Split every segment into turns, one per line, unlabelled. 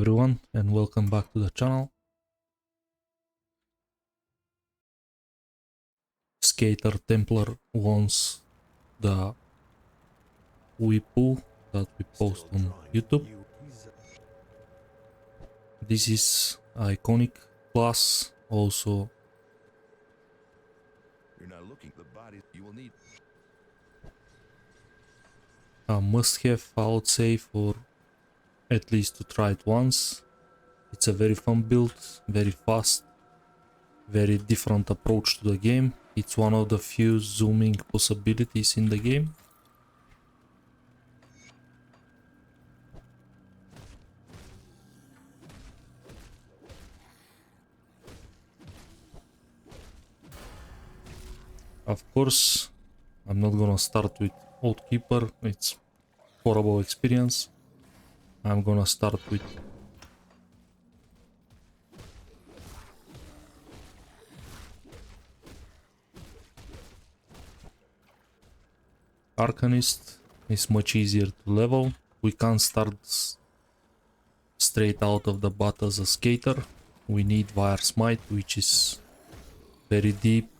everyone and welcome back to the channel. Skater Templar wants the Weepu that we post on YouTube. This is iconic class, also a must-have, I would say, for at least to try it once. It's a very fun build, very fast, very different approach to the game. It's one of the few zooming possibilities in the game. Of course, I'm not gonna start with Old Keeper, it's horrible experience. I'm gonna start with Arcanist. Is much easier to level. We can't start straight out of the bat as a skater. We need Wire Smite, which is very deep.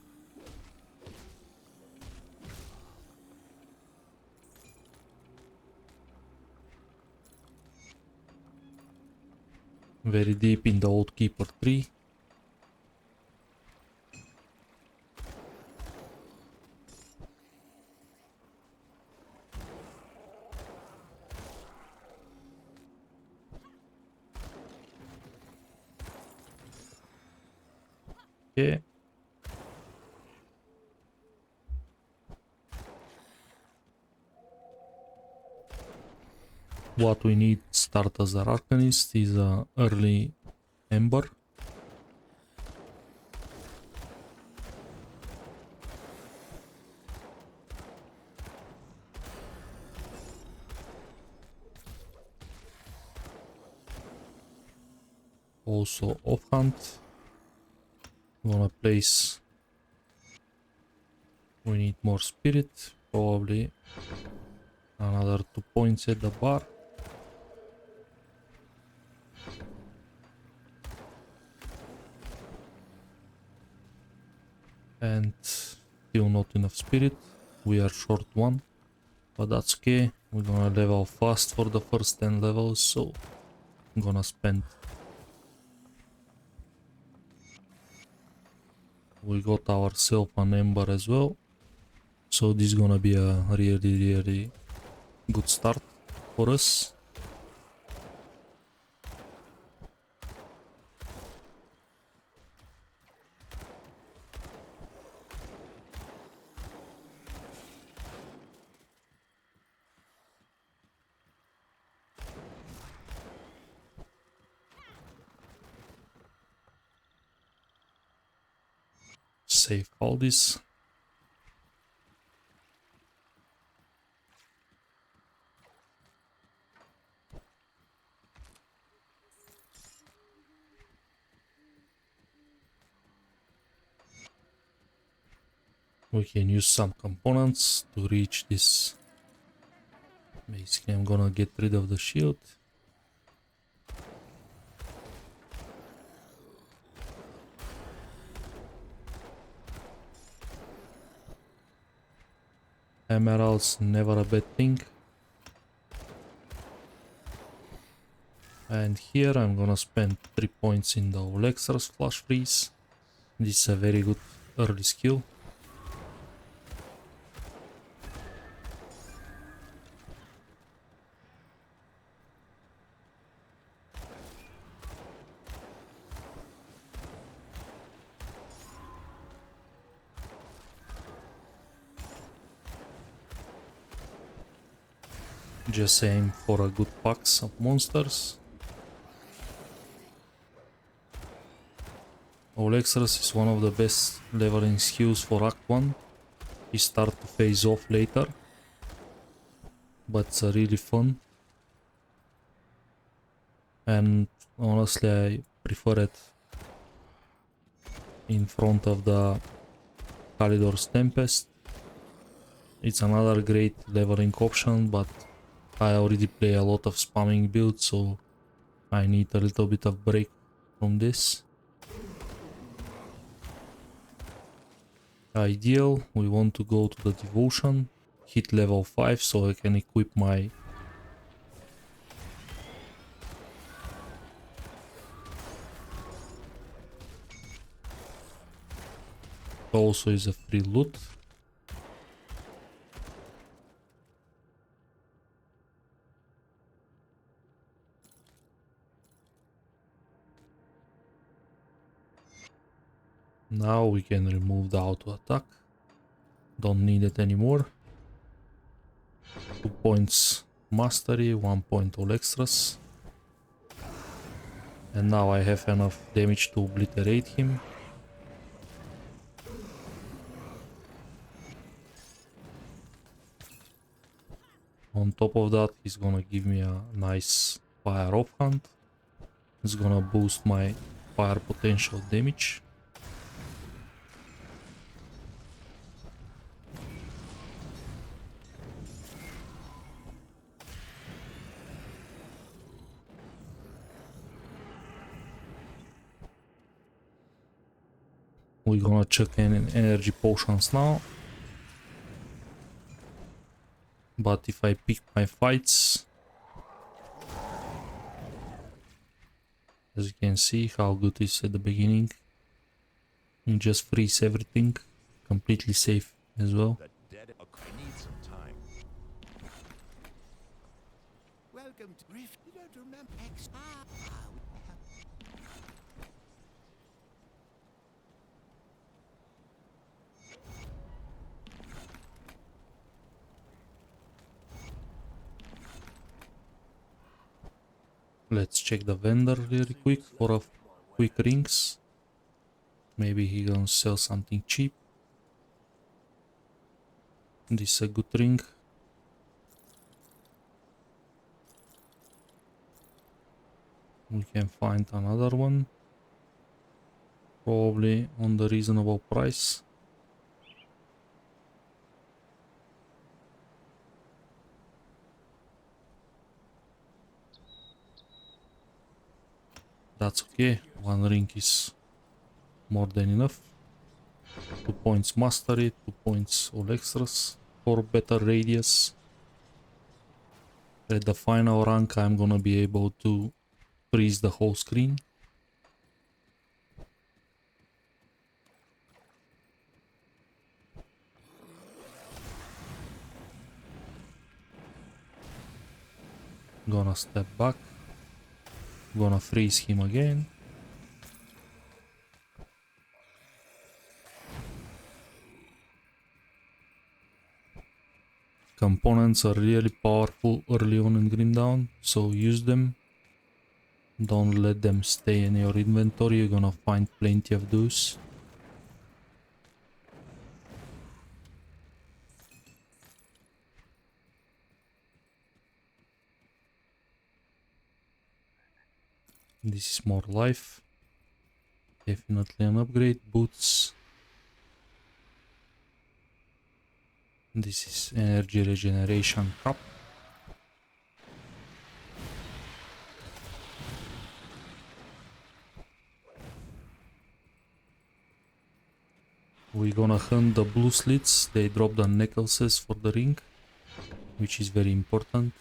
Very deep in the Old Keeper tree. Okay. What we need to start as an Arcanist is a early Ember. Also offhand. Gonna place. We need more spirit, probably another 2 points at the bar. And still not enough spirit. We are short one, but that's okay. We're gonna level fast for the first 10 levels, so I'm gonna spend. We got ourselves an Ember as well, so this is gonna be a really good start for us. Save all this. We can use some components to reach this. Basically, I'm gonna get rid of the shield. Emeralds, never a bad thing. And here I'm gonna spend 3 points in the Olextra's Flash Freeze. This is a very good early skill. Just aim for a good packs of monsters. Olextras is one of the best leveling skills for Act 1. You start to phase off later, but it's really fun. And honestly, I prefer it in front of the Kalidor's Tempest. It's another great leveling option, but I already play a lot of spamming builds, so I need a little bit of break from this. Ideal, we want to go to the devotion, hit level 5 so I can equip my also is a free loot. Now we can remove the auto attack. Don't need it anymore. 2 points mastery, 1 point all extras. And now I have enough damage to obliterate him. On top of that, he's gonna give me a nice fire offhand. It's gonna boost my fire potential damage. We're gonna check in energy potions now. But if I pick my fights, as you can see how good it is at the beginning, you just freeze everything, completely safe as well.
Welcome to Rift. You don't remember X.
Let's check the vendor really quick for a quick rings. Maybe he gonna sell something cheap. This is a good ring. We can find another one. Probably on the reasonable price. That's okay. One ring is more than enough. 2 points mastery, 2 points all extras for better radius. At the final rank I'm gonna be able to freeze the whole screen. Gonna step back. Gonna freeze him again. Components are really powerful early on in Grimdown, so use them. Don't let them stay in your inventory, you're gonna find plenty of those. This is more life. Definitely an upgrade. Boots. This is energy regeneration cup. We're gonna hunt the blue slits. They drop the necklaces for the ring, which is very important.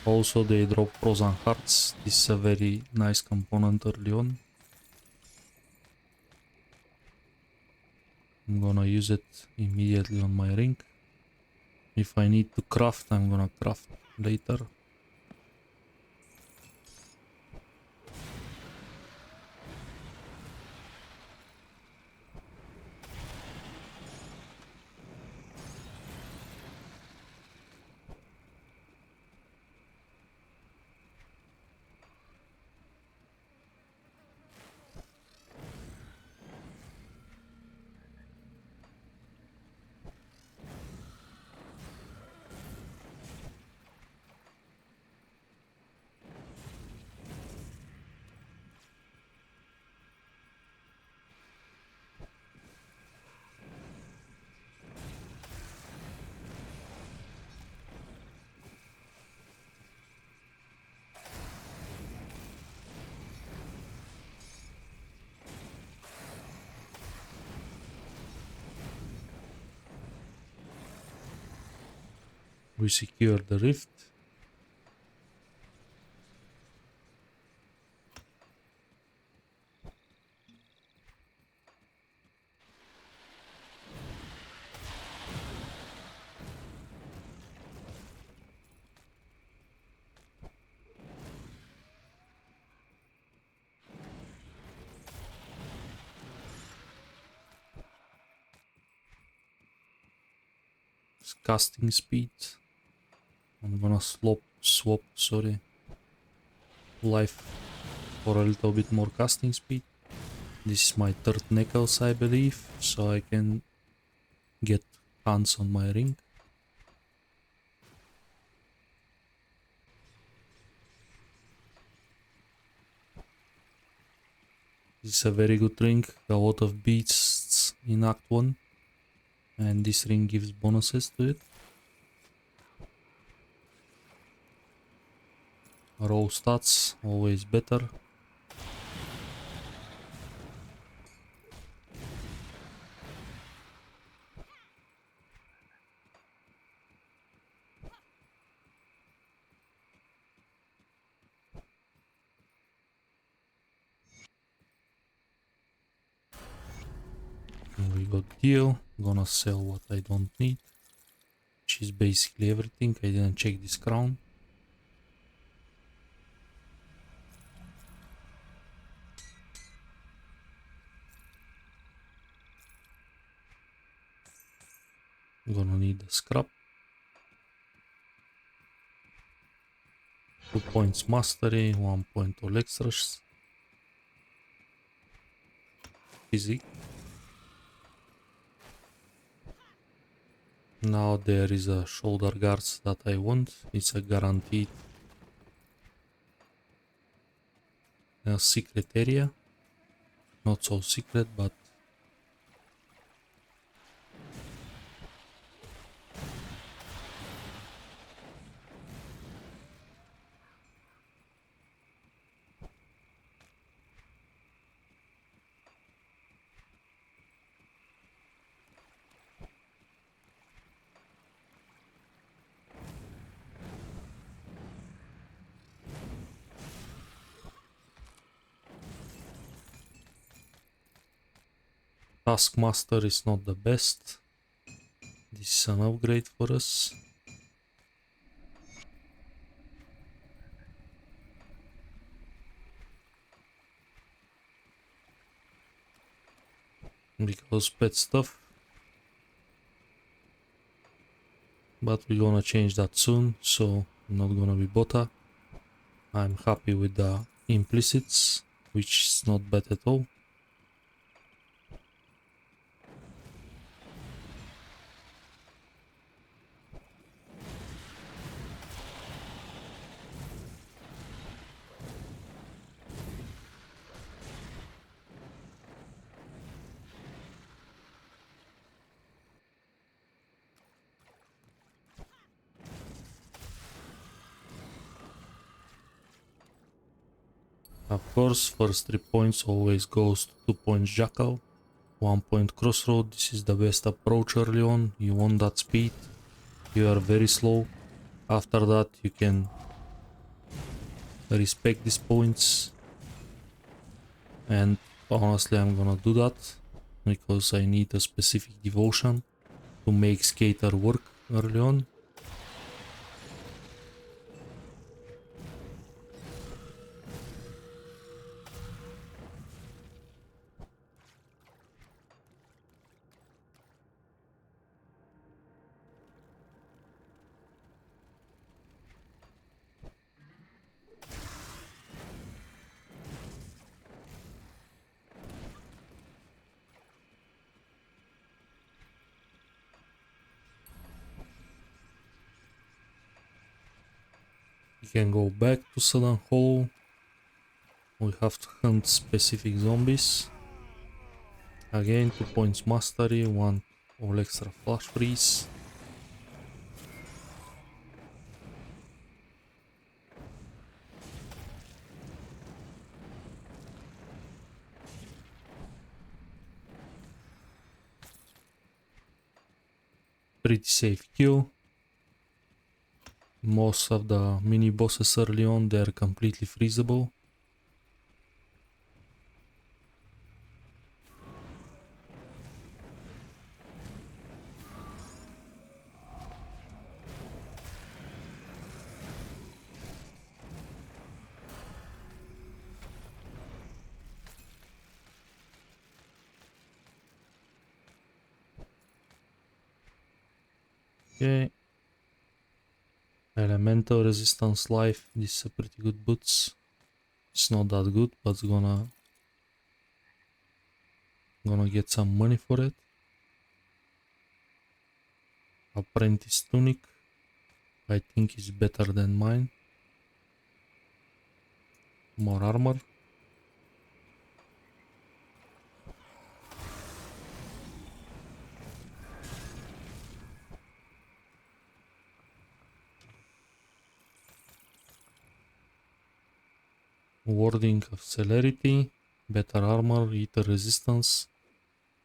Also they drop frozen hearts. This is a very nice component early on. I'm gonna use it immediately on my ring. If I need to craft, I'm gonna craft later. We secure the rift. Casting speed. I'm gonna swap, sorry, life for a little bit more casting speed. This is my third necklace, I believe, so I can get hands on my ring. This is a very good ring, a lot of beasts in Act 1, and this ring gives bonuses to it. Raw stats, always better. And we got deal, gonna sell what I don't need, which is basically everything. I didn't check this crown. Gonna need a scrap. 2 points mastery, 1 point all extras. Physique. Now there is a shoulder guards that I want. It's a guaranteed secret area. Not so secret, but Taskmaster is not the best. This is an upgrade for us. Because pet stuff. But we're gonna change that soon, so not gonna be bota. I'm happy with the implicits, which is not bad at all. Of course, first 3 points always goes to 2 points Jackal, 1 point Crossroad. This is the best approach early on. You want that speed, you are very slow. After that you can respect these points, and honestly I'm gonna do that because I need a specific devotion to make Skater work early on. We can go back to Sudden Hollow. We have to hunt specific zombies. Again, 2 points mastery, 1 all extra flash freeze. Pretty safe kill. Most of the mini bosses early on, they're completely freezable. Okay. Elemental resistance life. This is a pretty good boots. It's not that good, but it's gonna get some money for it. Apprentice tunic. I think is better than mine. More armor. Warding of celerity. Better armor. Ether resistance.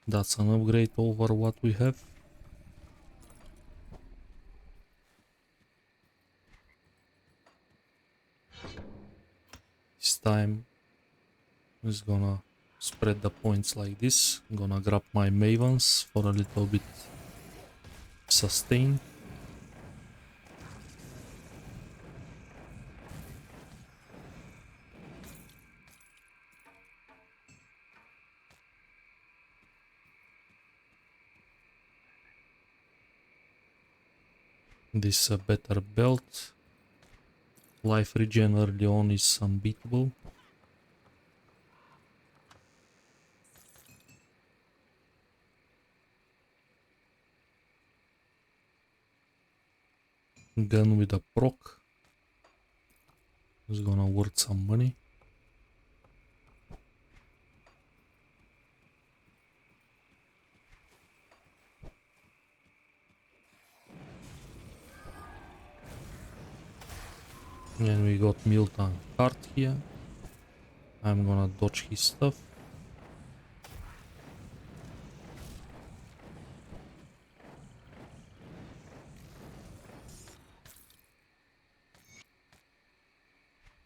That's an upgrade over what we have. This time is gonna spread the points like this. I'm gonna grab my Mavens for a little bit sustain. This is a better belt. Life regen early on is unbeatable. Gun with a proc is gonna worth some money. And we got Milton card here. I'm gonna dodge his stuff.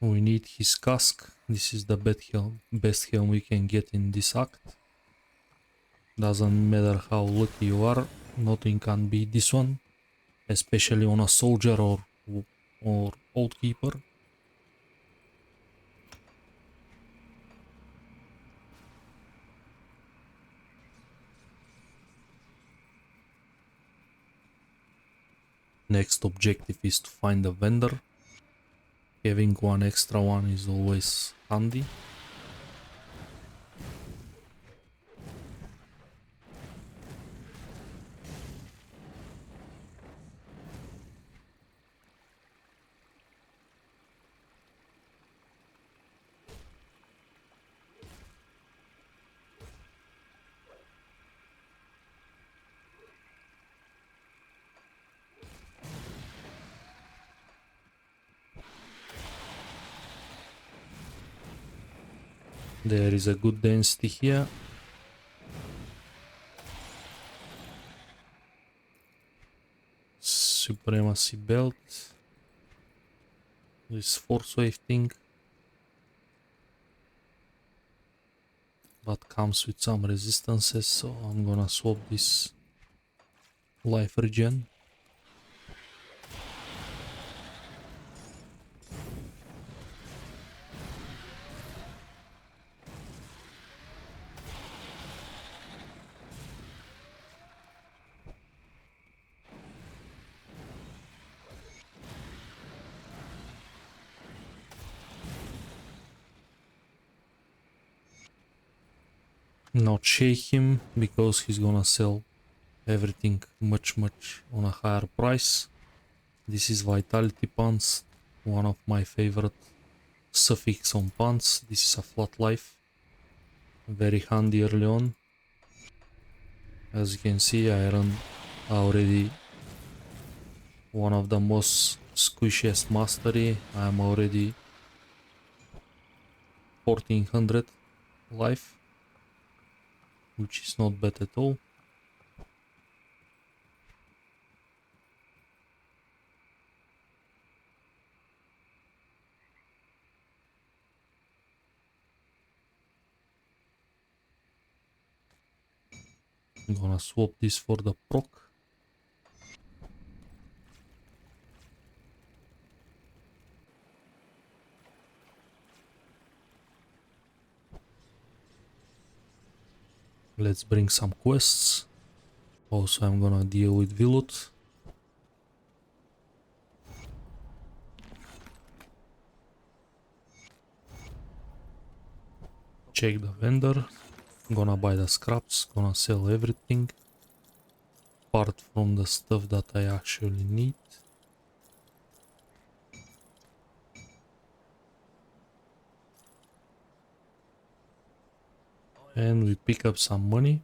We need his casque. This is the best helm we can get in this act. Doesn't matter how lucky you are, nothing can beat this one, especially on a soldier or old keeper. Next objective is to find a vendor. Having one extra one is always handy. There is a good density here. Supremacy belt. This force wave thing. But comes with some resistances, so I'm gonna swap this life regen. Not shake him because he's gonna sell everything much on a higher price. This is Vitality Pants, one of my favorite suffix on pants. This is a flat life, very handy early on. As you can see, I run already one of the most squishiest mastery. I'm already 1400 life, which is not bad at all. I'm gonna swap this for the proc. Let's bring some quests. Also, I'm gonna deal with Vilut. Check the vendor. Gonna buy the scraps. Gonna sell everything. Apart from the stuff that I actually need. And we pick up some money.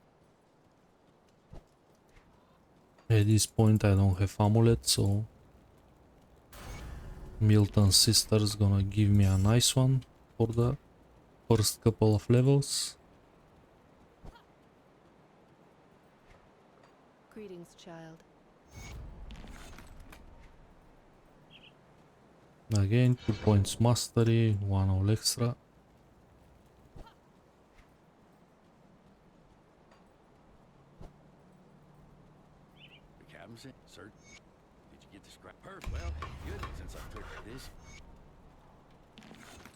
At this point I don't have amulet, so Milton's sister's gonna give me a nice one for the first couple of levels.
Greetings, child.
Again, 2 points mastery, 1 all extra.
The captain said, "Sir, did you get the scrap? Perfect. Well, good. Since I took this,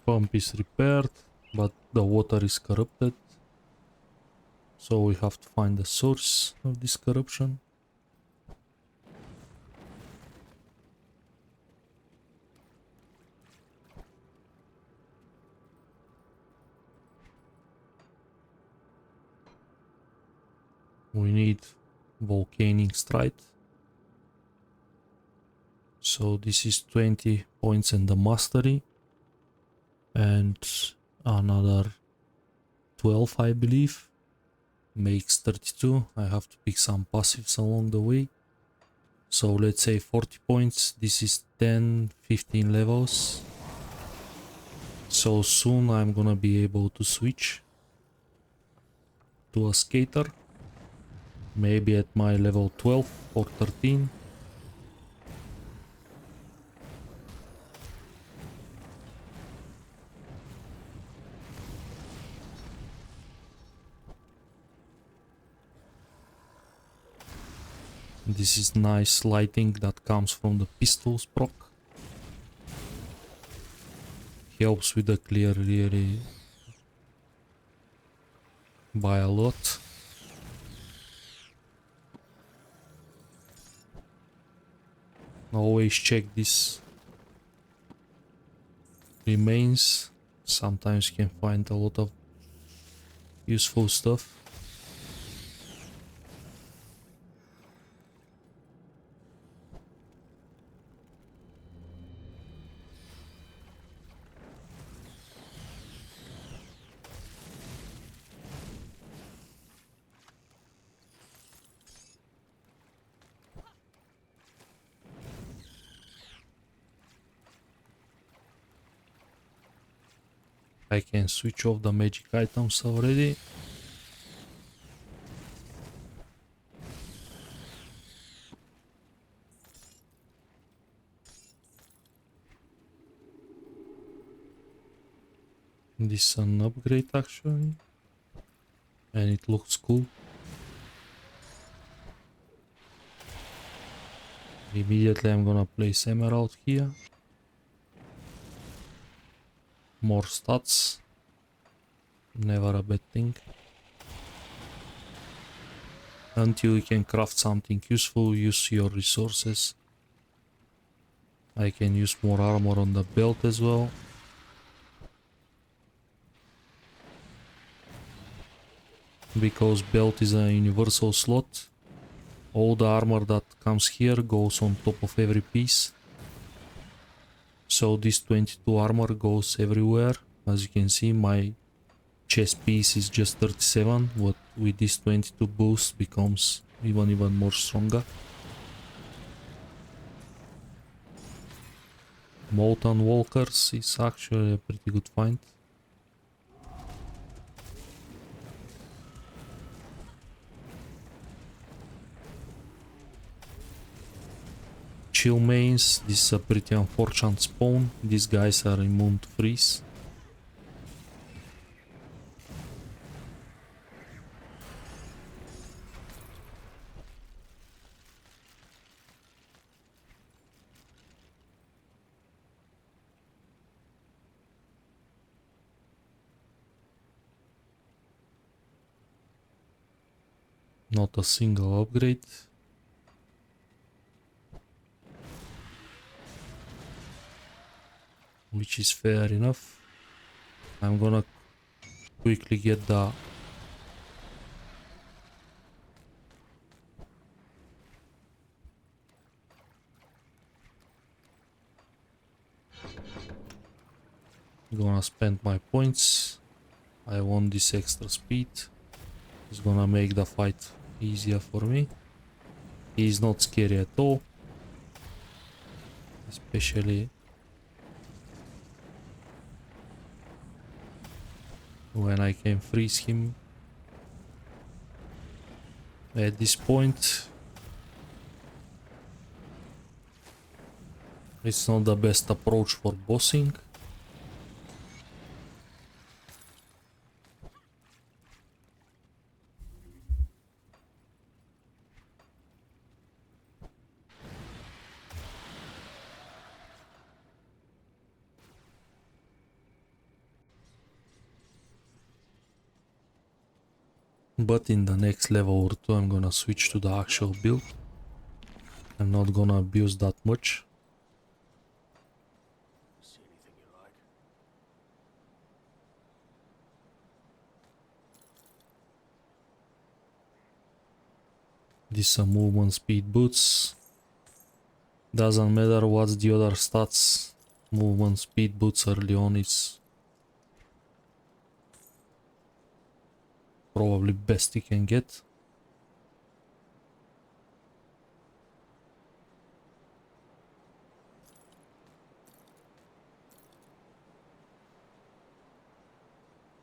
Pump is repaired, but the water is corrupted. So we have to find the source of this corruption. We need volcanic strike. So this is 20 points in the mastery. And another 12, I believe. Makes 32. I have to pick some passives along the way. So let's say 40 points. This is 10, 15 levels. So soon I'm gonna be able to switch to a skater. Maybe at my level 12 or 13. This is nice lighting that comes from the pistols proc. Helps with the clear really by a lot. Always check this remains. Sometimes you can find a lot of useful stuff. I can switch off the magic items already. This is an upgrade actually. And it looks cool. Immediately I'm gonna place emerald here. More stats. Never a bad thing. Until you can craft something useful, use your resources. I can use more armor on the belt as well. Because belt is a universal slot. All the armor that comes here goes on top of every piece. So this 22 armor goes everywhere. As you can see, my chest piece is just 37, what with this 22 boost becomes even more stronger. Molten Walkers is actually a pretty good find. Chill mains, this is a pretty unfortunate spawn. These guys are immune to freeze. Not a single upgrade. Which is fair enough. I'm gonna quickly get the gonna spend my points. I want this extra speed. It's gonna make the fight easier for me. He's not scary at all. Especially when I can freeze him at this point. It's not the best approach for bossing. But in the next level or two I'm gonna switch to the actual build. I'm not gonna abuse that much.
See anything you like?
These are movement speed boots. Doesn't matter what's the other stats. Movement speed boots early on is probably best you can get.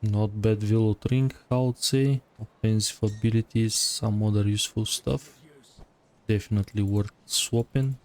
Not bad Velout ring, I would say. Offensive abilities, some other useful stuff. Definitely worth swapping.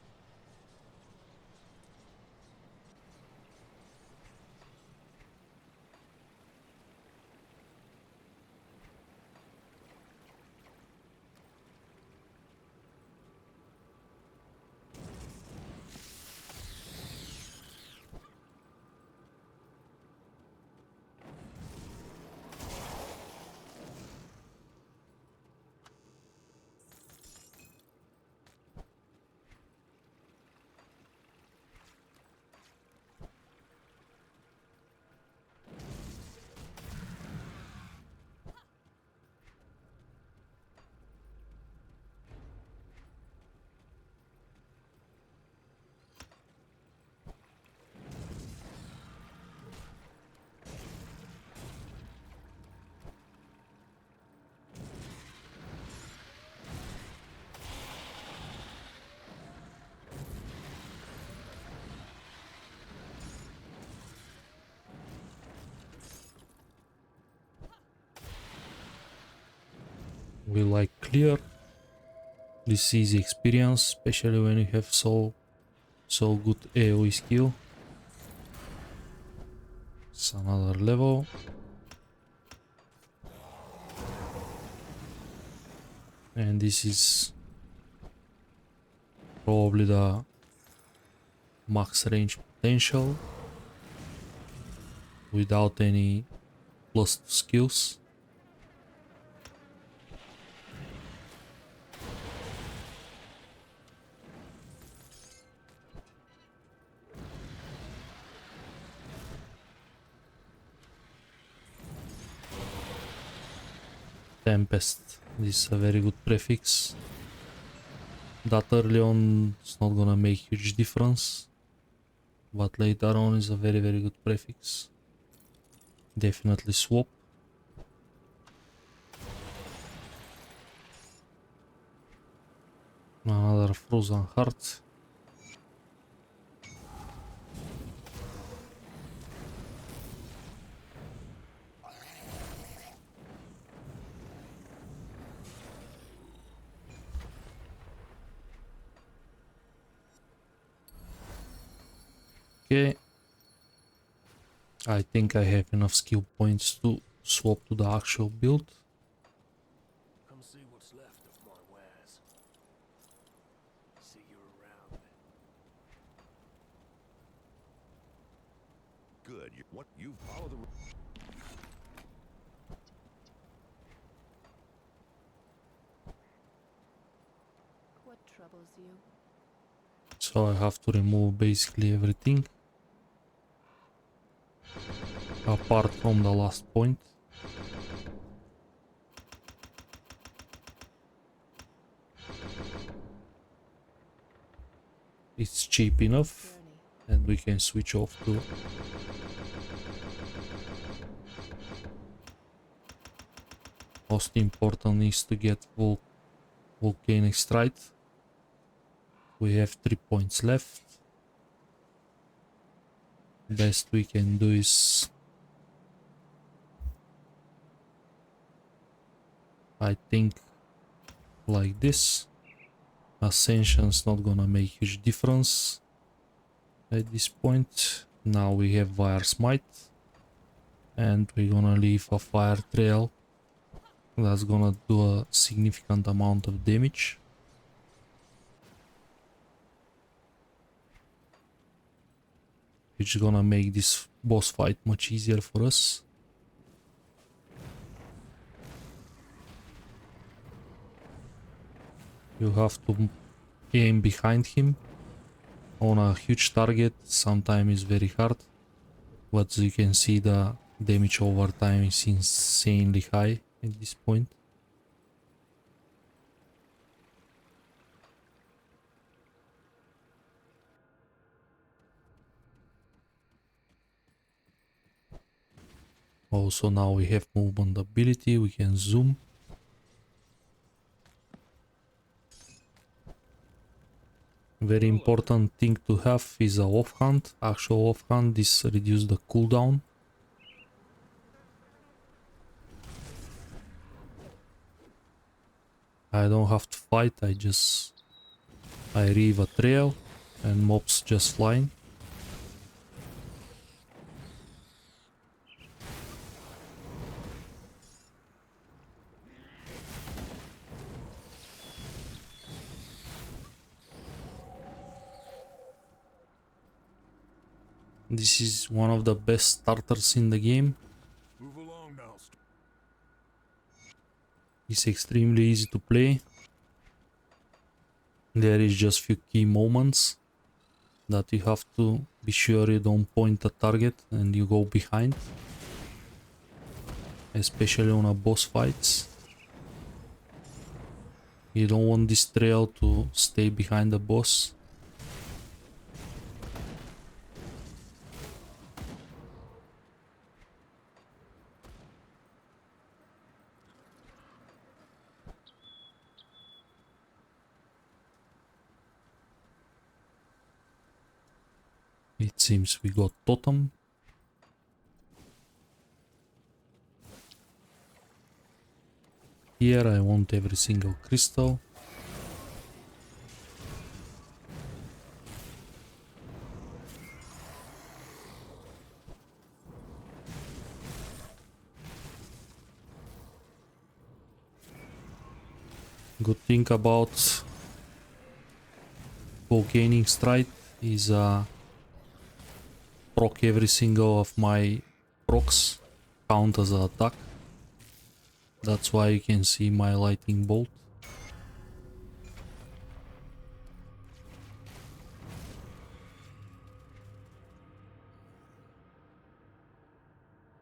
We like clear. This is experience, especially when you have so good AoE skill. It's another level. And this is probably the max range potential without any plus skills. Tempest, this is a very good prefix. That early on is not gonna make huge difference, but later on is a very good prefix. Definitely swap. Another frozen heart. Okay. I think I have enough skill points to swap to the actual build.
Come see what's left of my wares. See you around. Good. You follow the.
troubles you.
So I have to remove basically everything apart from the last point. It's cheap enough and we can switch off to most important is to get volcanic strike. We have 3 points left. Best we can do is, I think, like this. Ascension's not gonna make huge difference at this point. Now we have Fire Smite and we're gonna leave a fire trail that's gonna do a significant amount of damage. Which is gonna make this boss fight much easier for us. You have to aim behind him on a huge target. Sometimes it's very hard, but as you can see, the damage over time is insanely high at this point. Also now we have movement ability, we can zoom. Very important thing to have is a offhand. Actual offhand, this reduces the cooldown. I don't have to fight, I reave a trail and mobs just flying. This is one of the best starters in the game.
Move along now.
It's extremely easy to play. There is just few key moments that you have to be sure you don't point a target and you go behind. Especially on a boss fights. You don't want this trail to stay behind the boss. It seems we got totem. Here I want every single crystal. Good thing about volcanic strike is proc every single of my procs count as an attack. That's why you can see my lightning bolt.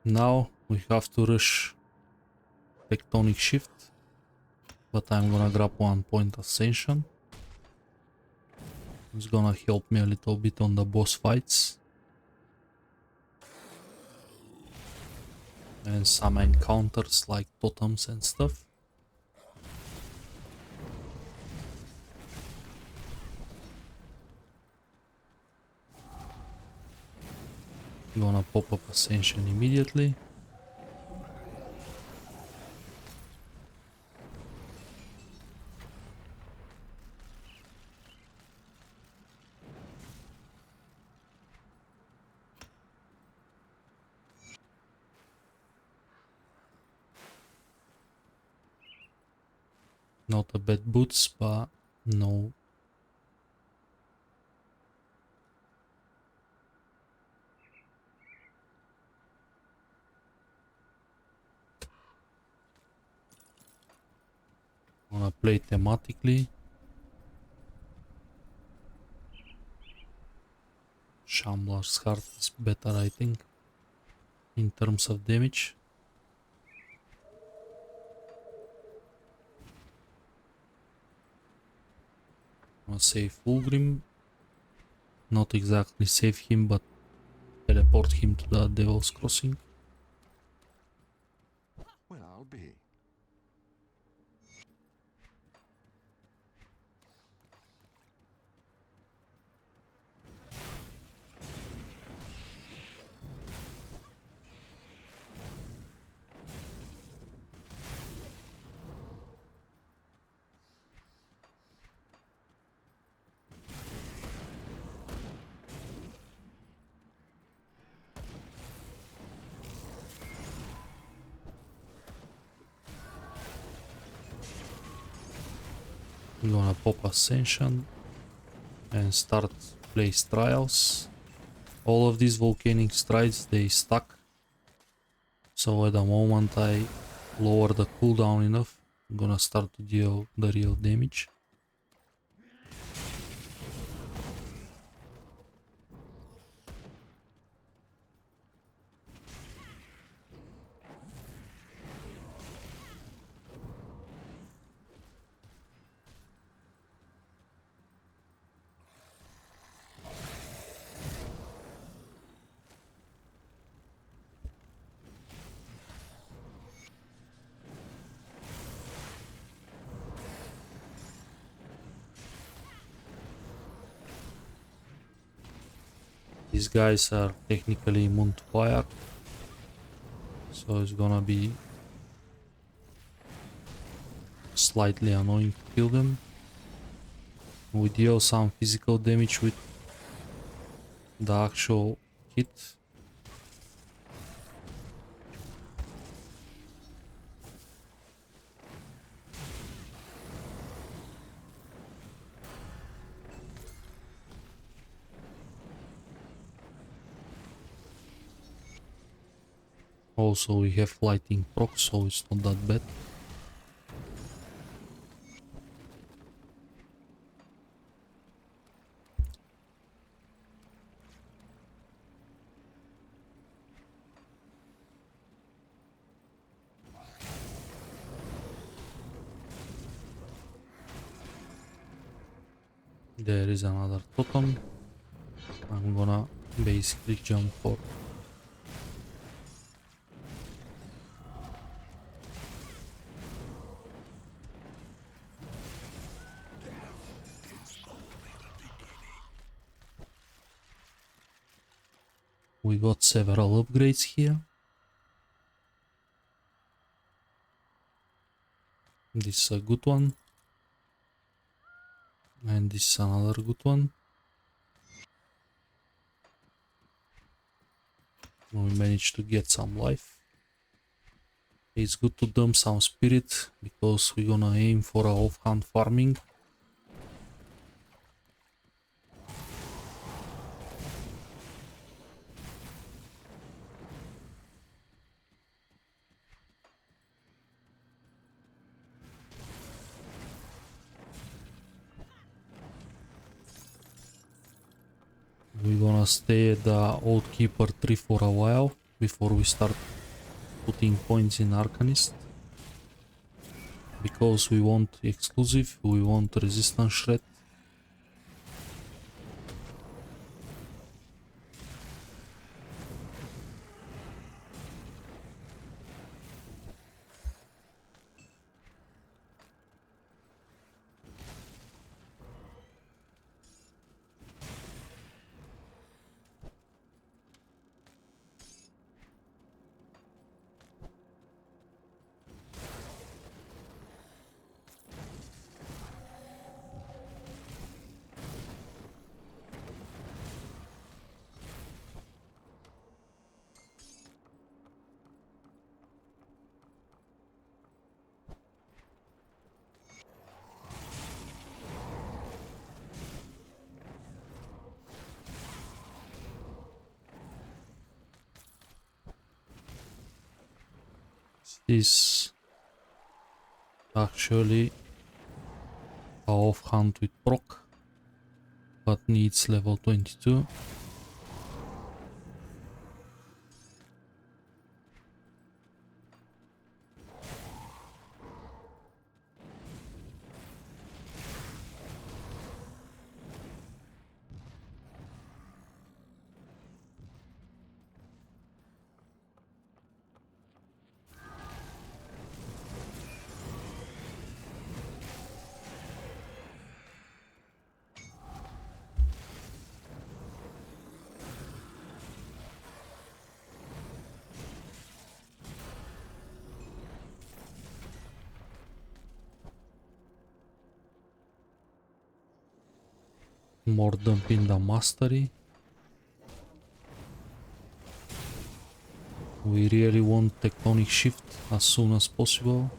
Now we have to rush tectonic shift, but I'm gonna grab 1 point ascension. It's gonna help me a little bit on the boss fights. And some encounters like totems and stuff. Gonna pop up ascension immediately. Not a bad boots, but no. Wanna play thematically. Shambler's Heart is better, I think, in terms of damage. I'll save Fulgrim. Not exactly save him, but teleport him to the Devil's Crossing.
Well, I'll be.
I'm gonna pop Ascension and start place trials. All of these volcanic strides, they stuck. So at the moment I lower the cooldown enough, I'm gonna start to deal the real damage. These guys are technically immune to fire, so it's gonna be slightly annoying to kill them. We deal some physical damage with the actual hit. Also we have lighting proc, so it's not that bad. There is another totem. I'm gonna basically jump for. We got several upgrades here. This is a good one. And this is another good one. We managed to get some life. It's good to dump some spirit because we're gonna aim for a offhand farming. We're gonna stay at the Old Keeper tree for a while before we start putting points in Arcanist. Because we want exclusive, we want resistance shred. Is actually a offhand with proc, but needs level 22. More dumping the mastery. We really want tectonic shift as soon as possible.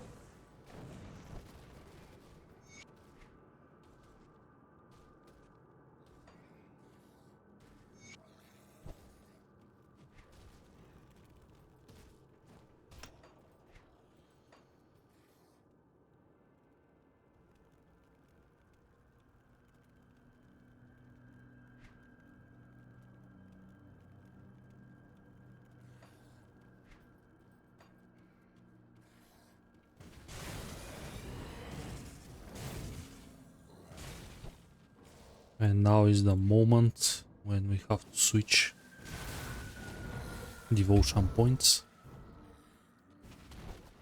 And now is the moment when we have to switch devotion points.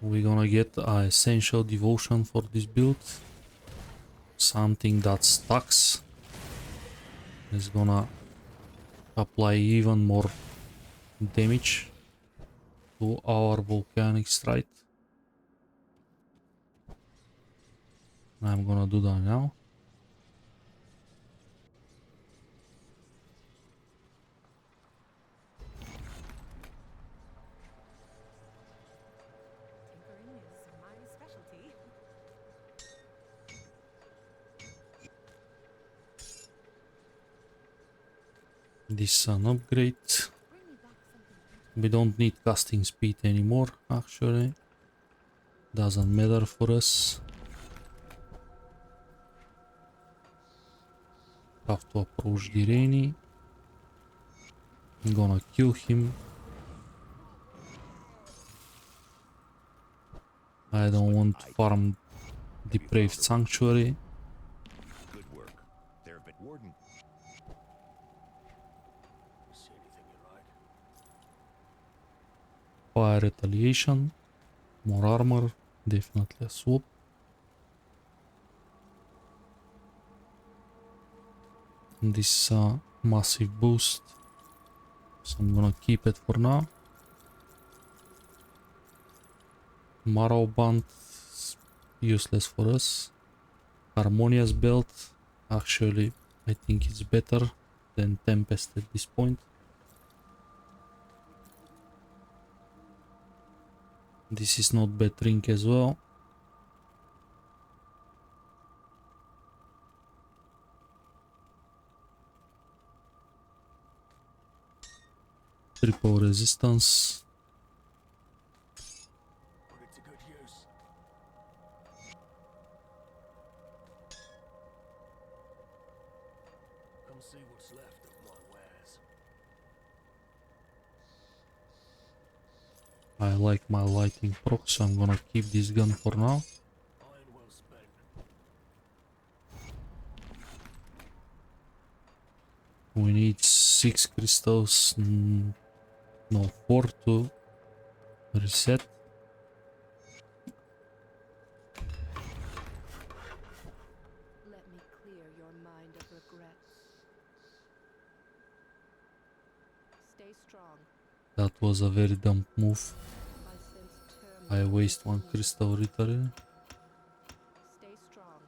We're gonna get an essential devotion for this build. Something that stacks. Is gonna apply even more damage to our volcanic strike. I'm gonna do that now.
Tinkering is my specialty.
This is an upgrade.
Bring me back something.
We don't need casting speed anymore, actually. Doesn't matter for us. Have to approach the Rainy. I'm gonna kill him. I don't want to farm Depraved Sanctuary.
Good work. There have been Warden. See anything you like?
Fire Retaliation. More armor. Definitely a swap. This is a massive boost. So I'm gonna keep it for now. Marrow Band is useless for us. Harmonious Belt, actually I think it's better than Tempest at this point. This is not bad drink as well. Triple resistance.
Put it to good use. Come see what's left of my wares.
I like my lighting proc, so I'm gonna keep this gun for now.
Iron well spent.
We need 6 crystals, no 4 to reset.
Let me clear your mind of regrets. Stay strong.
That was a very dumb move.
I sense
I
turmoil
waste 1
within you.
crystal literally.
Stay strong.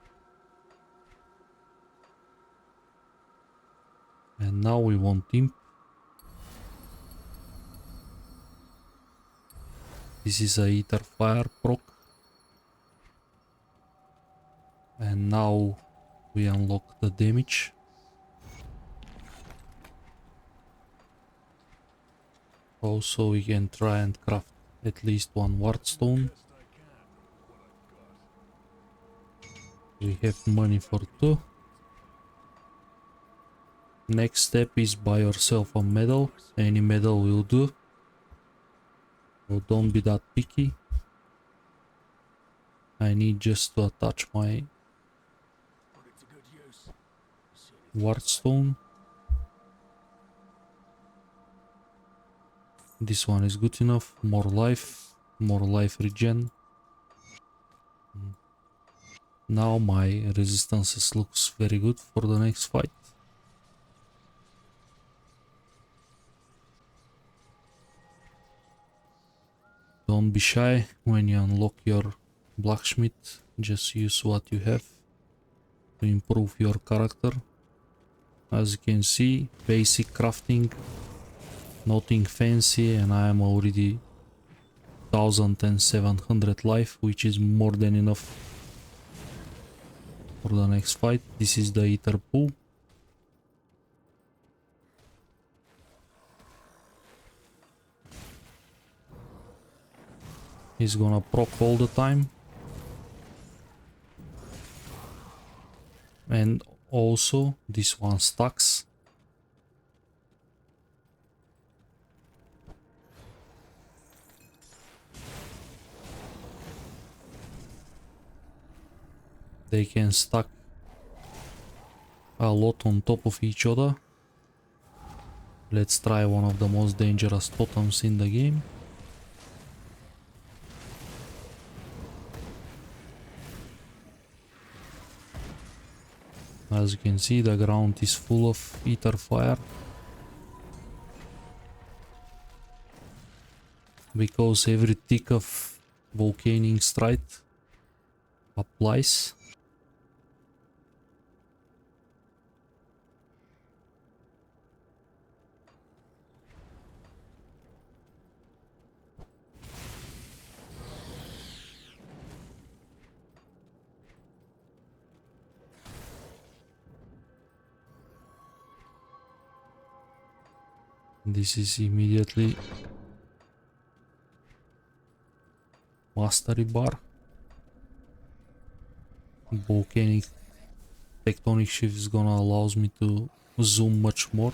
And now we want Imp. This is a Ether Fire proc. And now we unlock the damage. Also we can try and craft at least 1 ward stone. We have money for 2. Next step is buy yourself a medal. Any medal will do. So don't be that picky. I need just to attach my
Put it to good use. See anything
ward stone. This one is good enough. More life regen. Now my resistances looks very good for the next fight. Don't be shy when you unlock your blacksmith. Just use what you have to improve your character. As you can see, basic crafting, nothing fancy, and I am already 1700 life, which is more than enough for the next fight. This is the ether pool. He's gonna proc all the time. And also this one stacks. They can stack a lot on top of each other. Let's try one of the most dangerous totems in the game. As you can see, the ground is full of ether fire. Because every tick of volcanic strike applies. This is immediately mastery bar. Volcanic tectonic shift is gonna allows me to zoom much more.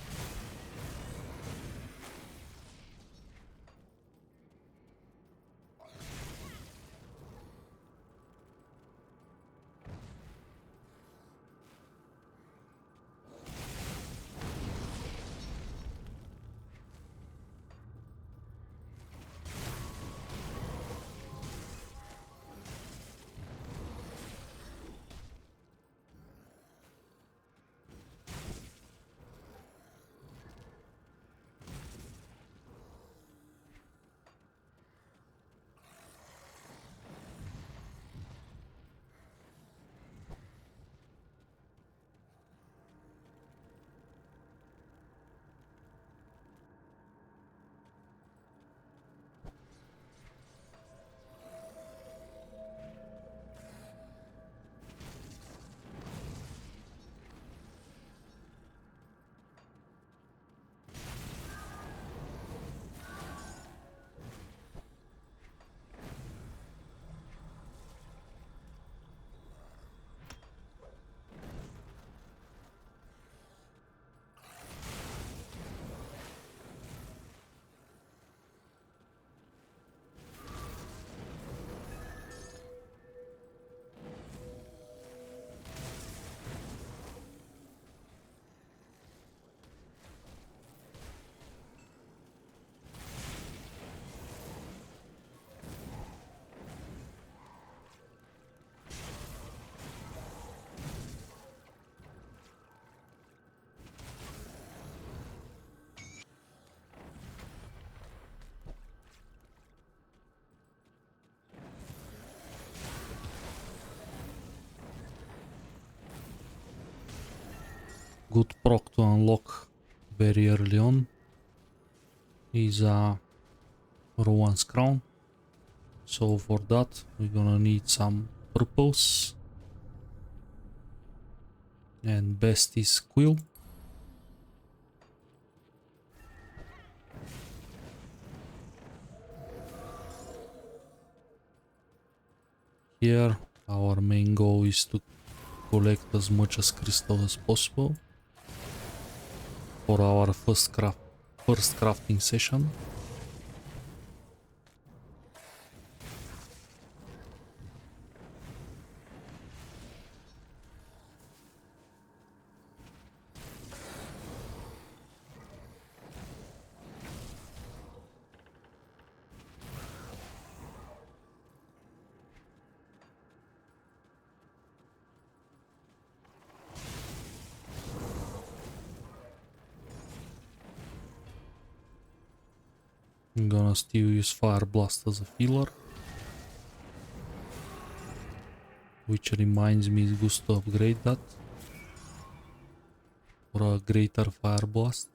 Good proc to unlock very early on is a Rowan's crown. So for that we're gonna need some purples, and best is quill. Here our main goal is to collect as much as crystal as possible for our first crafting session. I'm gonna still use Fire Blast as a filler, which reminds me it's good to upgrade that. for a greater fire blast.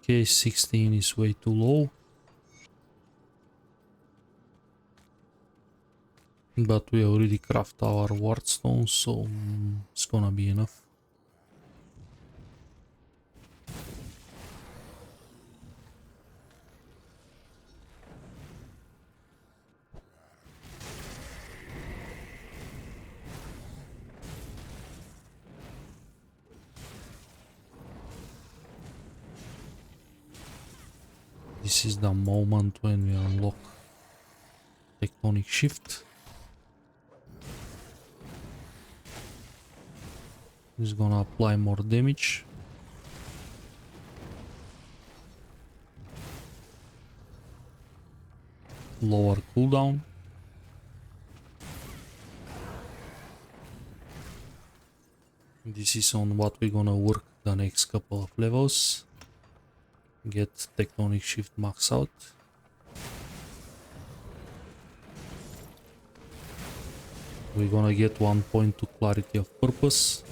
Okay, 16 is way too low. But we already craft our wardstone, so it's gonna be enough. This is the moment when we unlock tectonic shift. It's gonna apply more damage. Lower cooldown. This is on what we're gonna work the next couple of levels. Get tectonic shift max out. We're gonna get 1 point to clarity of purpose,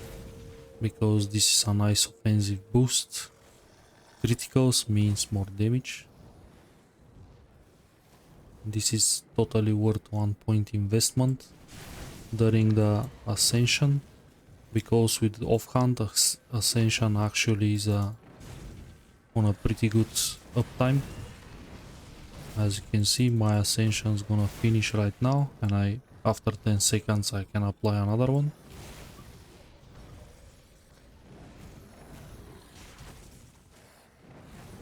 because this is a nice offensive boost. Criticals means more damage. This is totally worth 1 point investment during the ascension, because with offhand ascension actually is on a pretty good uptime. As you can see, my ascension is gonna finish right now, and after 10 seconds I can apply another one.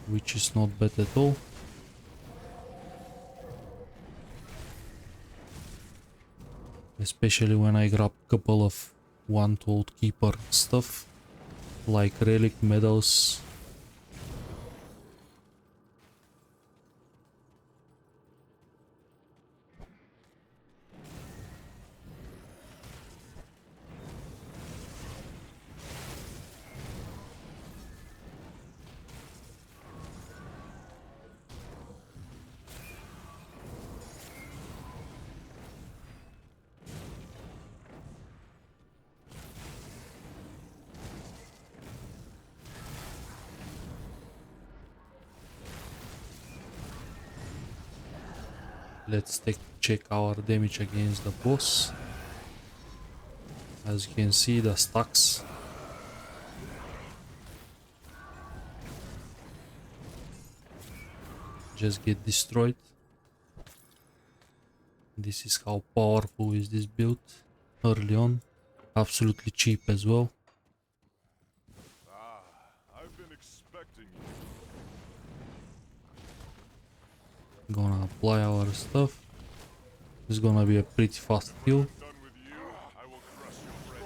Which is not bad at all. Especially when I grab a couple of one to old keeper stuff, like relic medals. Let's check our damage against the boss. As you can see, the stacks just get destroyed. This is how powerful is this build early on. Absolutely cheap as well.
I've been expecting you.
Gonna apply our stuff. It's gonna be a pretty fast kill.
Done with you, I will crush your brain.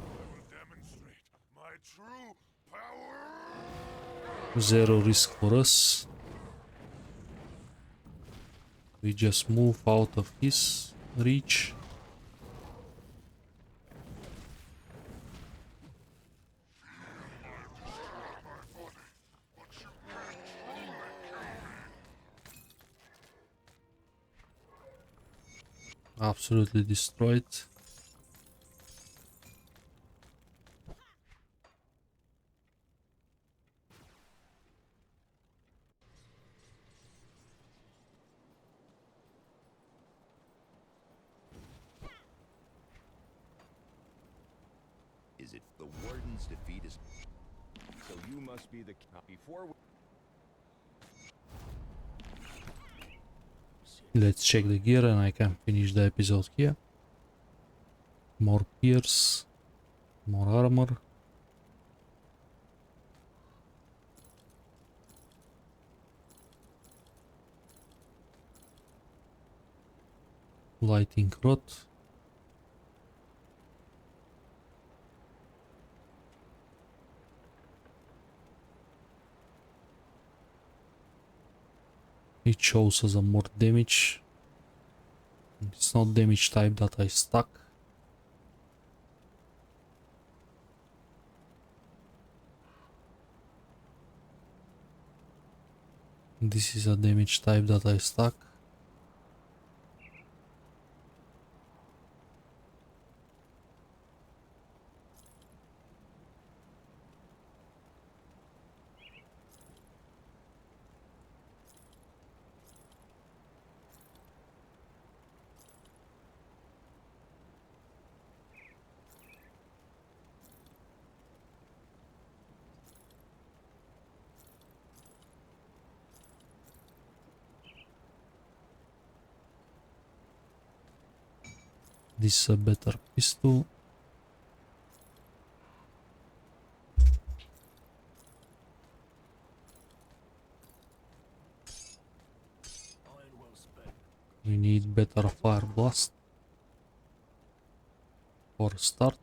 I will demonstrate my true power.
Zero risk for us. We just move out of his reach. Absolutely destroyed.
Is it the warden's defeat is so you must be the before we
Let's check the gear and I can finish the episode here. More pierce. More armor. Lighting rod. It shows us a more damage. It's not damage type that I stuck. This is a damage type that I stuck. This is a better pistol. We need better fire blast for a start.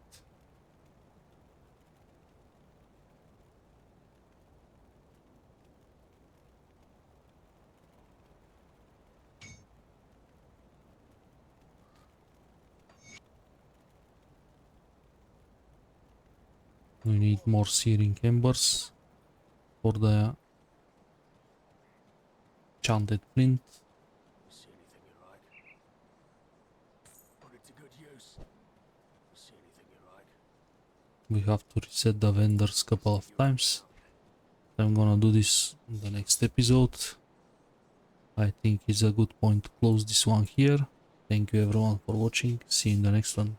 We need more searing embers for the enchanted flint.
See anything you like? Put it to good use. See anything you like?
We have to reset the vendors a couple of times. I'm gonna do this in the next episode. I think it's a good point to close this one here. Thank you everyone for watching. See you in the next one.